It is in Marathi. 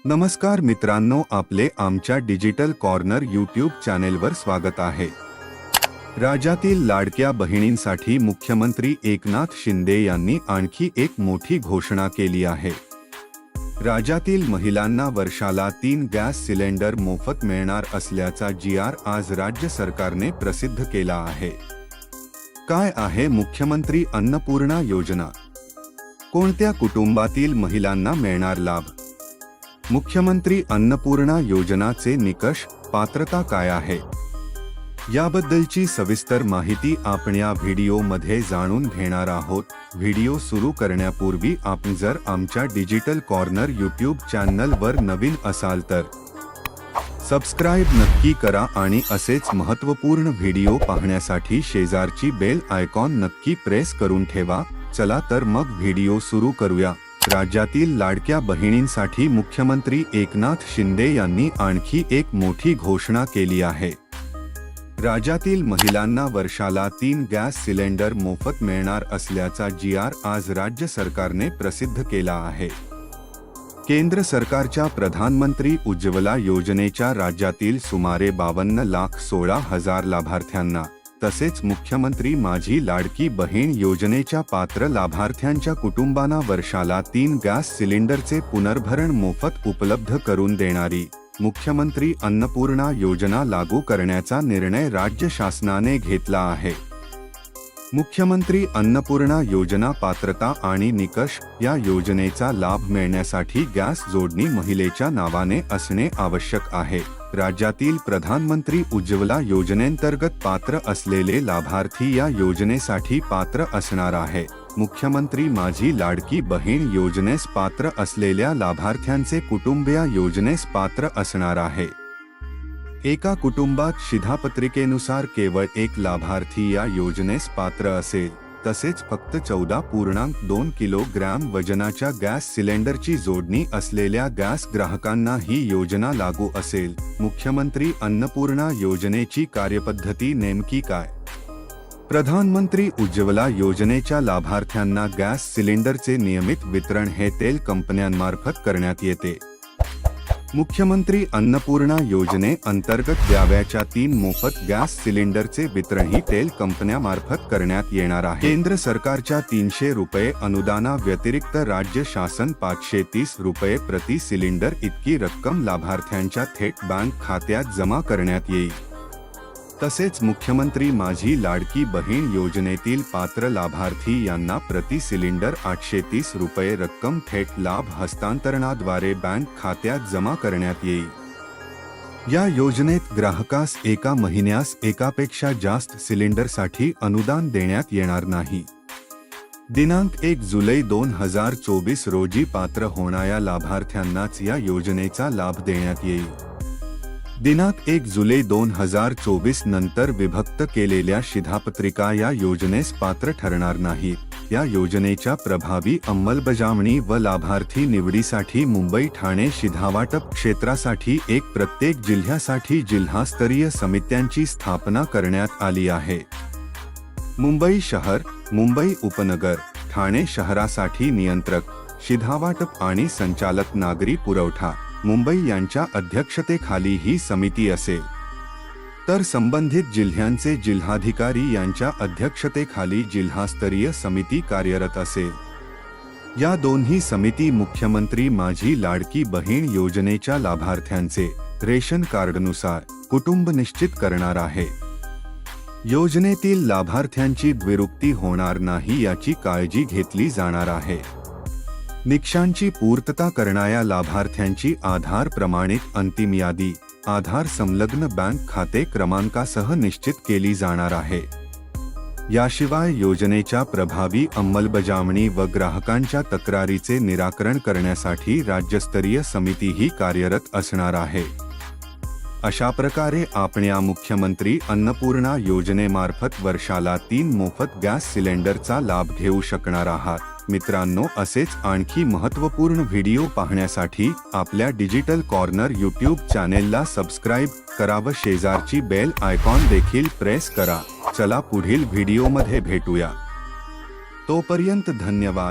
नमस्कार मित्रांनो, आपले आमच्या डिजिटल कॉर्नर यूट्यूब चॅनेलवर स्वागत आहे। राज्यातील लाडक्या बहिणींसाठी मुख्यमंत्री एकनाथ शिंदे यांनी आणखी एक मोठी घोषणा केली आहे। राज्यातील महिलांना वर्षाला 3 गॅस सिलेंडर मोफत मिळणार असल्याचा जी.आर. आज राज्य सरकारने प्रसिद्ध केला आहे। काय आहे मुख्यमंत्री अन्नपूर्णा योजना? कोणत्या कुटुंबातील महिलांना मिळणार लाभ? मुख्यमंत्री अन्नपूर्णा योजनाचे निकष, पात्रता काय आहे याबद्दलची सविस्तर माहिती आपण या व्हिडिओमध्ये जाणून घेणार आहोत। व्हिडिओ सुरू करण्यापूर्वी आपण जर आमच्या डिजिटल कॉर्नर यूट्यूब चॅनलवर नवीन असाल तर सबस्क्राइब नक्की करा आणि असेच महत्त्वपूर्ण व्हिडिओ पाहण्यासाठी शेजारची बेल आयकॉन नक्की प्रेस करून ठेवा। चला तर मग व्हिडिओ सुरू करूया। राज्यातील लाडक्या बहिणींसाठी मुख्यमंत्री एकनाथ शिंदे यांनी आणखी एक मोठी घोषणा केली आहे। राज्यातील महिलांना वर्षाला 3 गॅस सिलेंडर मोफत मिळणार असल्याचा जी.आर. आज राज्य सरकारने प्रसिद्ध केला आहे। केंद्र सरकारच्या प्रधानमंत्री उज्ज्वला योजनेच्या राज्यातील सुमारे 52,16,000 लाभार्थ्यांना तसेच मुख्यमंत्री माझी लाडकी बहीण योजनेच्या पात्र लाभार्थ्यांच्या कुटुंबांना वर्षाला 3 गॅस सिलेंडरचे पुनर्भरण मोफत उपलब्ध करून देणारी मुख्यमंत्री अन्नपूर्णा योजना लागू करण्याचा निर्णय राज्य शासनाने घेतला आहे। मुख्यमंत्री अन्नपूर्णा योजना पात्रता आणि निकष, या योजनेचा लाभ मिळण्यासाठी गॅस जोडणी महिलेच्या नावाने असणे आवश्यक आहे। राज्यातील प्रधानमंत्री उज्ज्वला योजनेंतर्गत पात्र असलेले लाभार्थी या योजनेसाठी पात्र असणार आहे। मुख्यमंत्री माझी लाडकी बहीण योजनेस पात्र असलेल्या लाभार्थ्यांचे कुटुंब या योजनेस पात्र असणार आहे। एका कुटुंबात शिधापत्रिकेनुसार केवळ एक लाभार्थी या योजनेस पात्र असेल, तसेच फक्त 14.2 किलोग्रॅम वजनाच्या गॅस सिलेंडरची जोडणी असलेल्या गॅस ग्राहकांना ही योजना लागू असेल। मुख्यमंत्री अन्नपूर्णा योजनेची कार्यपद्धती नेमकी काय? प्रधानमंत्री उज्ज्वला योजनेच्या लाभार्थ्यांना गॅस सिलेंडरचे नियमित वितरण हे तेल कंपन्यांमार्फत करण्यात येते। मुख्यमंत्री अन्नपूर्णा योजने अंतर्गत द्यावयाच्या 3 मोफत गॅस सिलेंडरचे वितरणही तेल कंपन्यांमार्फत करण्यात येणार आहे। केंद्र सरकारच्या 300 रुपये अनुदाना व्यतिरिक्त राज्य शासन 530 रुपये प्रति सिलेंडर इतकी रक्कम लाभार्थ्यांच्या थेट बँक खात्यात जमा करण्यात येईल। तसेच मुख्यमंत्री माझी लाडकी बहीण योजनेतील पात्र लाभार्थी यांना प्रति सिलेंडर 830 रुपये रक्कम थेट लाभ हस्तांतरणाद्वारे बँक खात्यात जमा करण्यात येईल। या योजनेत ग्राहकास एका महिन्यास एकापेक्षा जास्त सिलेंडरसाठी अनुदान देण्यात येणार नाही। दिनांक 1 जुलै 2024 रोजी पात्र होणाऱ्या लाभार्थ्यांनाच या योजनेचा लाभ देण्यात येईल। दिनांक 1 जुलै 2024 नंतर विभक्त केलेल्या शिधापत्रिका या योजनेस पात्र ठरणार नाहीत। या योजनेच्या प्रभावी अंमलबजावणी व लाभार्थी निवडीसाठी मुंबई ठाणे शिधावाटप क्षेत्रासाठी प्रत्येक जिल्ह्यासाठी जिल्हास्तरीय समित्यांची स्थापना करण्यात आली आहे। मुंबई शहर, मुंबई उपनगर, ठाणे शहरासाठी नियंत्रक, शिधावाटप आणि संचालक नागरी पुरवठा मुंबई यांच्या अध्यक्षतेखाली ही समिती असेल, तर संबंधित जिल्ह्यांचे जिल्हाधिकारी यांच्या अध्यक्षतेखाली जिल्हास्तरीय समिती कार्यरत असेल। या दोन्ही समिती मुख्यमंत्री माझी लाडकी बहीण योजनेच्या लाभार्थ्यांचे रेशन कार्डनुसार कुटुंब निश्चित करणार आहे। योजनेतील लाभार्थ्यांची द्विरुक्ती होणार नाही याची काळजी घेतली जाणार आहे। निकषांची पूर्तता करणाऱ्या लाभार्थ्यांची आधार प्रमाणित अंतिम यादी आधार संलग्न बँक खाते क्रमांकासह निश्चित केली जाणार आहे। याशिवाय योजनेच्या प्रभावी अंमलबजावणी व ग्राहकांच्या तक्रारीचे निराकरण करण्यासाठी राज्यस्तरीय समितीही कार्यरत असणार आहे। अशा प्रकारे आपण या मुख्यमंत्री अन्नपूर्णा योजनेमार्फत वर्षाला 3 मोफत गॅस सिलेंडरचा लाभ घेऊ शकणार आहात। मित्रांनो, असेच आणखी महत्त्वपूर्ण व्हिडिओ पाहण्यासाठी आपल्या डिजिटल कॉर्नर यूट्यूब चॅनेलला सबस्क्राइब करा व शेजारची बेल आयकॉन देखील प्रेस करा। चला पुढील व्हिडिओमध्ये भेटूया, तोपर्यंत धन्यवाद।